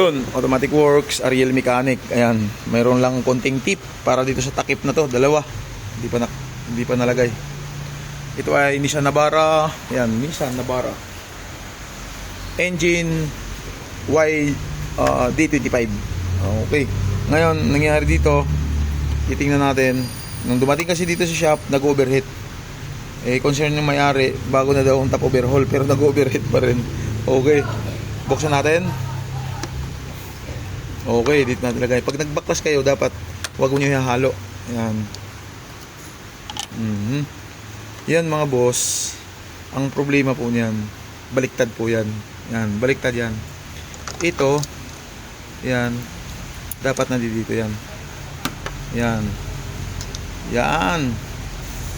Yun, Automatic Works, Ariel Mechanic. Ayan, mayroon lang konting tip para dito sa takip na to, dalawa. Hindi pa nalagay. Ito ay Nissan Navara. Ayan, Nissan Navara. Engine D25. Okay. Ngayon, nangyari dito, titingnan natin. Nung dumating kasi dito sa shop, nag-overheat. Concern yung may-ari, bago na daw ang top overhaul, pero nag-overheat pa rin. Okay. Buksan natin. Okay, dito natin lagay. Pag nagbaklas kayo, dapat wag mo nyo ihahalo. Ayan. Yan mga boss. Ang problema po niyan, baliktad po yan. Yan, baliktad yan. Ito, yan. Dapat nandito yan. Yan. Yan.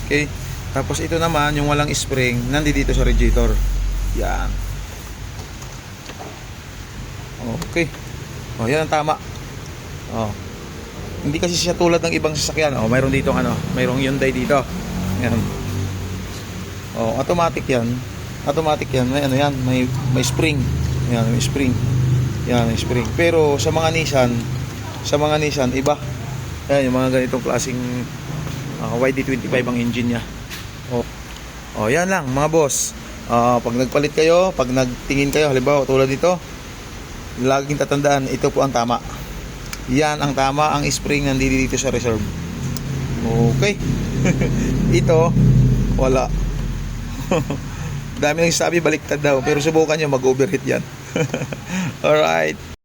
Okay. Tapos ito naman, yung walang spring, nandito sa radiator. Yan. Okay. Oh, yan ang tama. Oh. Hindi kasi siya tulad ng ibang sasakyan. Oh, mayroon dito mayroong Hyundai dito. Yan. Oh, automatic 'yan. Automatic 'yan. May may spring. Yan, may spring. Yan, may spring. Pero sa mga Nissan iba. Yan, yung mga ganitong klaseng YD25 ang engine niya. Oh, yan lang mga boss. Pag nagpalit kayo, pag nagtingin kayo, halimbawa tulad dito, laging tatandaan, ito po ang tama. Yan ang tama, ang spring nandito sa reserve. Okay. Ito, wala. Dami nang sabi baliktad daw, pero subukan nyo, mag-overheat yan. Alright.